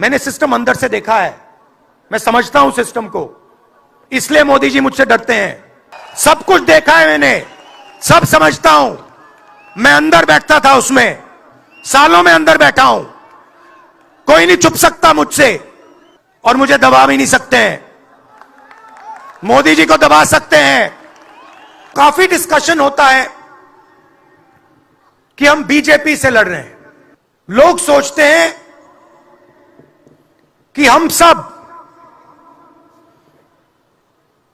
मैंने सिस्टम अंदर से देखा है, मैं समझता हूं सिस्टम को, इसलिए मोदी जी मुझसे डरते हैं। सब कुछ देखा है मैंने, सब समझता हूं। मैं अंदर बैठता था उसमें, सालों में अंदर बैठा हूं। कोई नहीं छुप सकता मुझसे और मुझे दबा भी नहीं सकते हैं। मोदी जी को दबा सकते हैं। काफी डिस्कशन होता है कि हम बीजेपी से लड़ रहे हैं। लोग सोचते हैं कि हम सब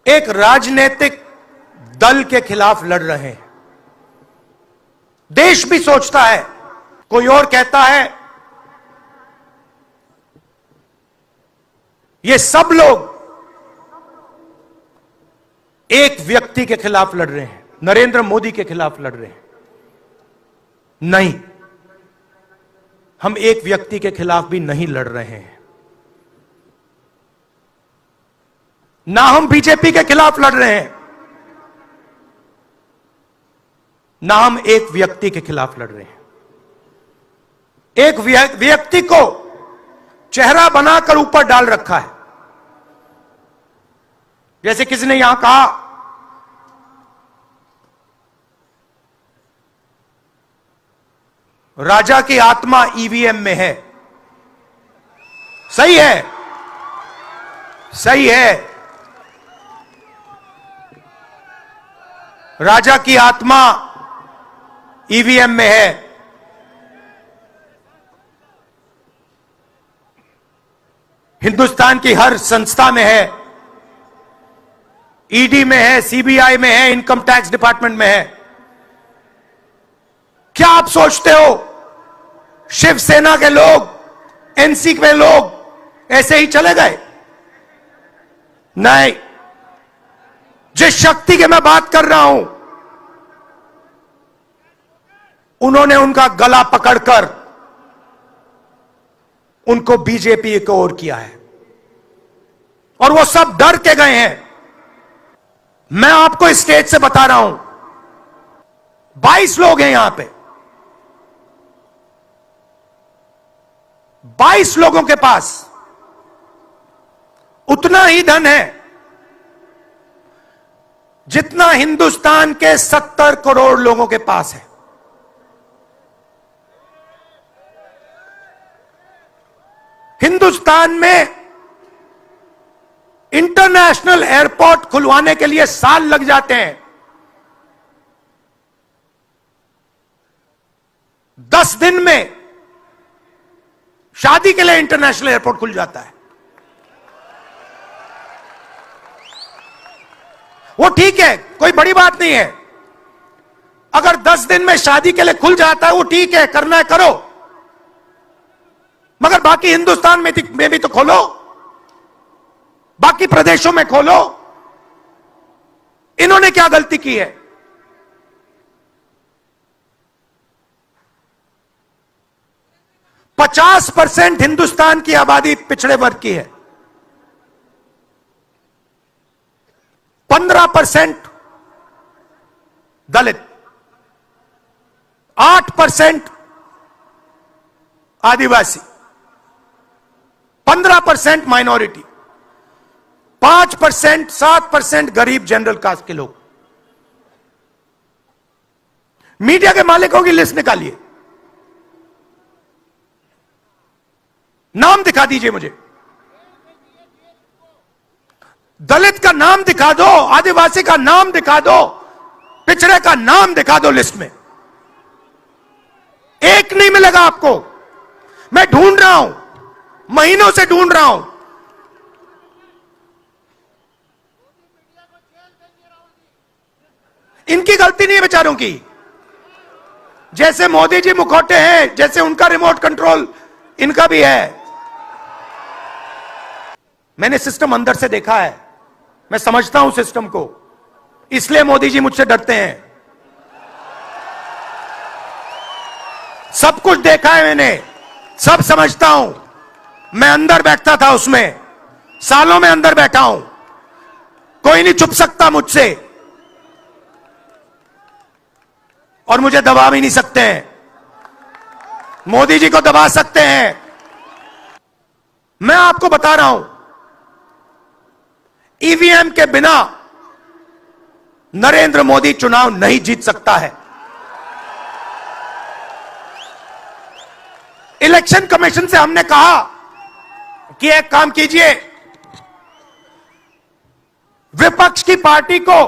एक राजनीतिक दल के खिलाफ लड़ रहे हैं। देश भी सोचता है, कोई और कहता है ये सब लोग एक व्यक्ति के खिलाफ लड़ रहे हैं, नरेंद्र मोदी के खिलाफ लड़ रहे हैं। नहीं, हम एक व्यक्ति के खिलाफ भी नहीं लड़ रहे हैं। ना हम बीजेपी के खिलाफ लड़ रहे हैं, ना हम एक व्यक्ति के खिलाफ लड़ रहे हैं। एक व्यक्ति को चेहरा बनाकर ऊपर डाल रखा है। जैसे किसी ने यहां कहा राजा की आत्मा ईवीएम में है। सही है, सही है। राजा की आत्मा ईवीएम में है। हिंदुस्तान की हर संस्था में है, ईडी में है, सीबीआई में है, इनकम टैक्स डिपार्टमेंट में है। क्या आप सोचते हो शिवसेना के लोग, एनसी के लोग ऐसे ही चले गए? नहीं, जिस शक्ति की मैं बात कर रहा हूं, उन्होंने उनका गला पकड़कर उनको बीजेपी की ओर किया है और वो सब डर के गए हैं। मैं आपको स्टेज से बता रहा हूं, 22 लोग हैं यहां पे, 22 लोगों के पास उतना ही धन है जितना हिंदुस्तान के 70 करोड़ लोगों के पास है। हिंदुस्तान में इंटरनेशनल एयरपोर्ट खुलवाने के लिए साल लग जाते हैं। 10 दिन में शादी के लिए इंटरनेशनल एयरपोर्ट खुल जाता है। वो ठीक है, कोई बड़ी बात नहीं है। अगर 10 दिन में शादी के लिए खुल जाता है, वो ठीक है, करना है करो, मगर बाकी हिंदुस्तान में भी तो खोलो, बाकी प्रदेशों में खोलो। इन्होंने क्या गलती की है? %50 हिंदुस्तान की आबादी पिछड़े वर्ग की है, 15% दलित, 8% आदिवासी, 15% माइनॉरिटी, 5%, 7% गरीब जनरल कास्ट के लोग। मीडिया के मालिकों की लिस्ट निकालिए, नाम दिखा दीजिए मुझे। दलित का नाम दिखा दो, आदिवासी का नाम दिखा दो, पिछड़े का नाम दिखा दो लिस्ट में। एक नहीं मिलेगा आपको। मैं ढूंढ रहा हूं, महीनों से ढूंढ रहा हूं। इनकी गलती नहीं है बेचारों की। जैसे मोदी जी मुखौटे हैं, जैसे उनका रिमोट कंट्रोल इनका भी है। मैंने सिस्टम अंदर से देखा है, मैं समझता हूं सिस्टम को, इसलिए मोदी जी मुझसे डरते हैं। सब कुछ देखा है मैंने, सब समझता हूं। मैं अंदर बैठता था उसमें, सालों में अंदर बैठा हूं। कोई नहीं छुप सकता मुझसे और मुझे दबा भी नहीं सकते हैं। मोदी जी को दबा सकते हैं। मैं आपको बता रहा हूं, ईवीएम के बिना नरेंद्र मोदी चुनाव नहीं जीत सकता है। इलेक्शन कमीशन से हमने कहा कि एक काम कीजिए, विपक्ष की पार्टी को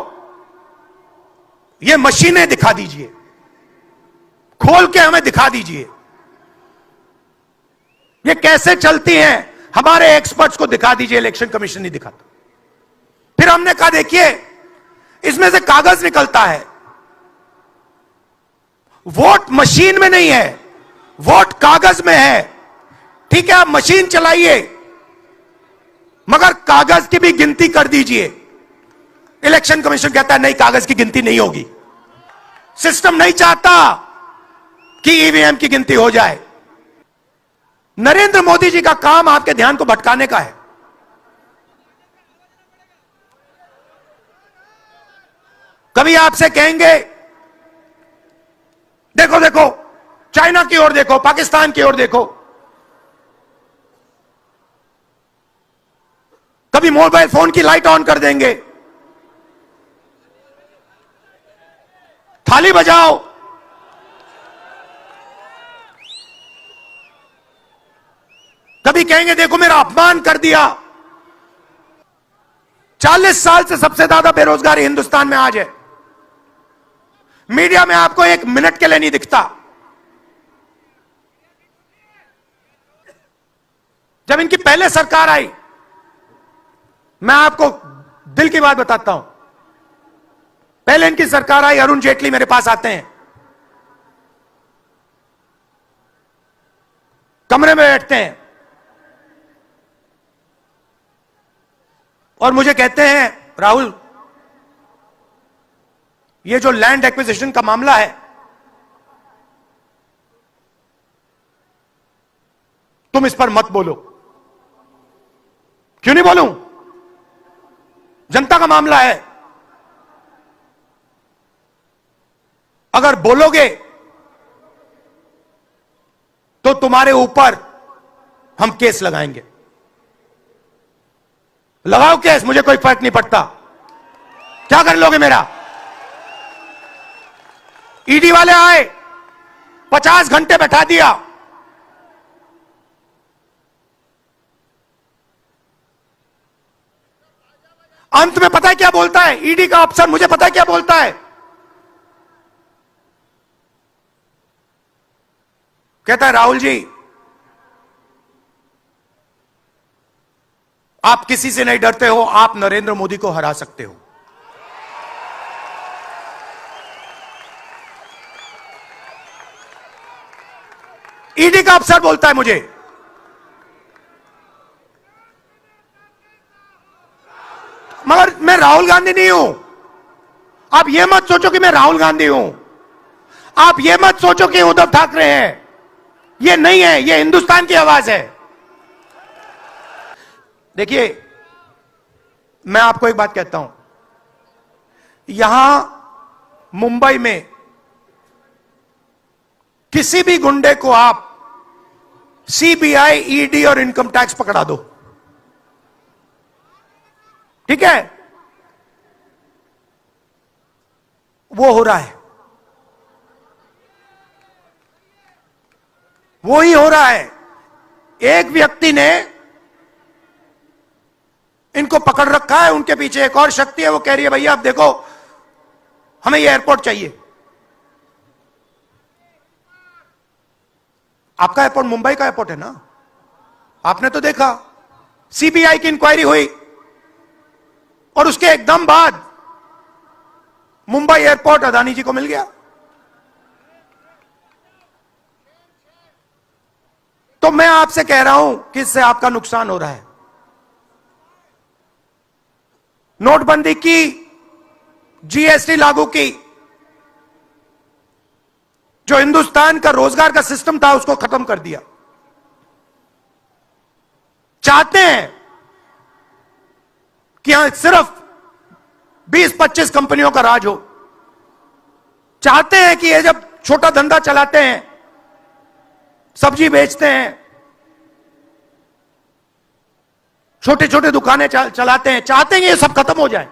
यह मशीनें दिखा दीजिए, खोल के हमें दिखा दीजिए ये कैसे चलती हैं, हमारे एक्सपर्ट्स को दिखा दीजिए। इलेक्शन कमीशन नहीं दिखाता। फिर हमने कहा देखिए, इसमें से कागज निकलता है, वोट मशीन में नहीं है, वोट कागज में है। ठीक है, आप मशीन चलाइए, मगर कागज की भी गिनती कर दीजिए। इलेक्शन कमीशन कहता है नहीं, कागज की गिनती नहीं होगी। सिस्टम नहीं चाहता कि ईवीएम की गिनती हो जाए। नरेंद्र मोदी जी का काम आपके ध्यान को भटकाने का है। कभी आपसे कहेंगे देखो देखो, चाइना की ओर देखो, पाकिस्तान की ओर देखो। कभी मोबाइल फोन की लाइट ऑन कर देंगे, थाली बजाओ। कभी कहेंगे देखो मेरा अपमान कर दिया। 40 साल से सबसे ज्यादा बेरोजगारी हिंदुस्तान में आज है। मीडिया में आपको एक मिनट के लिए नहीं दिखता। जब इनकी पहले सरकार आई, मैं आपको दिल की बात बताता हूं, पहले इनकी सरकार आई, अरुण जेटली मेरे पास आते हैं, कमरे में बैठते हैं और मुझे कहते हैं राहुल, ये जो लैंड एक्विजिशन का मामला है, तुम इस पर मत बोलो। क्यों नहीं बोलूं? जनता का मामला है। अगर बोलोगे तो तुम्हारे ऊपर हम केस लगाएंगे। लगाओ केस, मुझे कोई फर्क नहीं पड़ता। क्या कर लोगे मेरा? ईडी वाले आए, 50 घंटे बैठा दिया। अंत में पता है क्या बोलता है ईडी का अफसर? मुझे पता है क्या बोलता है? कहता है राहुल जी, आप किसी से नहीं डरते हो, आप नरेंद्र मोदी को हरा सकते हो। ईडी का अफसर बोलता है मुझे। मगर मैं राहुल गांधी नहीं हूं। आप यह मत सोचो कि मैं राहुल गांधी हूं। आप यह मत सोचो कि उद्धव ठाकरे हैं। यह नहीं है, यह हिंदुस्तान की आवाज है। देखिए, मैं आपको एक बात कहता हूं, यहां मुंबई में किसी भी गुंडे को आप सीबीआई, ईडी और इनकम टैक्स पकड़ा दो, ठीक है? वो हो रहा है, वो ही हो रहा है। एक व्यक्ति ने इनको पकड़ रखा है, उनके पीछे एक और शक्ति है, वो कह रही है भैया आप देखो, हमें ये एयरपोर्ट चाहिए। आपका एयरपोर्ट मुंबई का एयरपोर्ट है ना? आपने तो देखा, सीबीआई की इंक्वायरी हुई और उसके एकदम बाद मुंबई एयरपोर्ट अदानी जी को मिल गया। तो मैं आपसे कह रहा हूं कि इससे आपका नुकसान हो रहा है। नोटबंदी की, जीएसटी लागू की, जो हिंदुस्तान का रोजगार का सिस्टम था उसको खत्म कर दिया। चाहते हैं कि यहां सिर्फ 20-25 कंपनियों का राज हो। चाहते हैं कि ये जब छोटा धंधा चलाते हैं, सब्जी बेचते हैं, छोटे छोटे दुकानें चलाते हैं, चाहते हैं ये सब खत्म हो जाए,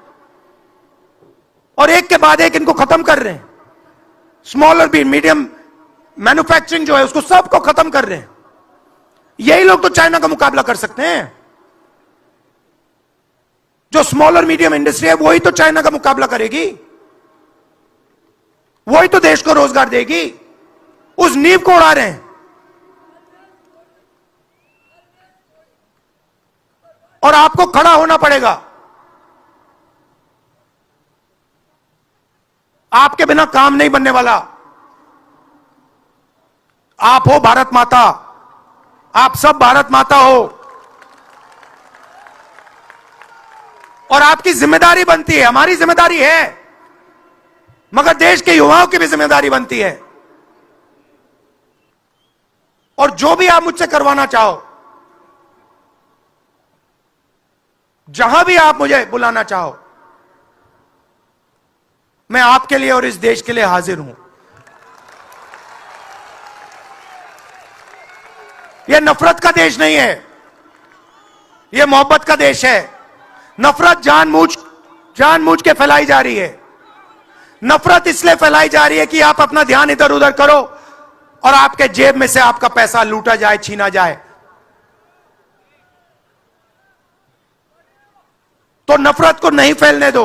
और एक के बाद एक इनको खत्म कर रहे हैं। स्मॉल और मीडियम मैन्युफैक्चरिंग जो है उसको सबको खत्म कर रहे हैं। यही लोग तो चाइना का मुकाबला कर सकते हैं। जो स्मॉल और मीडियम इंडस्ट्री है वही तो चाइना का मुकाबला करेगी, वही तो देश को रोजगार देगी। उस नींव को उड़ा रहे हैं। और आपको खड़ा होना पड़ेगा। आपके बिना काम नहीं बनने वाला। आप हो भारत माता, आप सब भारत माता हो, और आपकी जिम्मेदारी बनती है, हमारी जिम्मेदारी है, मगर देश के युवाओं की भी जिम्मेदारी बनती है। और जो भी आप मुझसे करवाना चाहो, जहां भी आप मुझे बुलाना चाहो, मैं आपके लिए और इस देश के लिए हाजिर हूं। यह नफरत का देश नहीं है, यह मोहब्बत का देश है। नफरत जानबूझ के फैलाई जा रही है। नफरत इसलिए फैलाई जा रही है कि आप अपना ध्यान इधर उधर करो और आपके जेब में से आपका पैसा लूटा जाए, छीना जाए। तो नफरत को नहीं फैलने दो।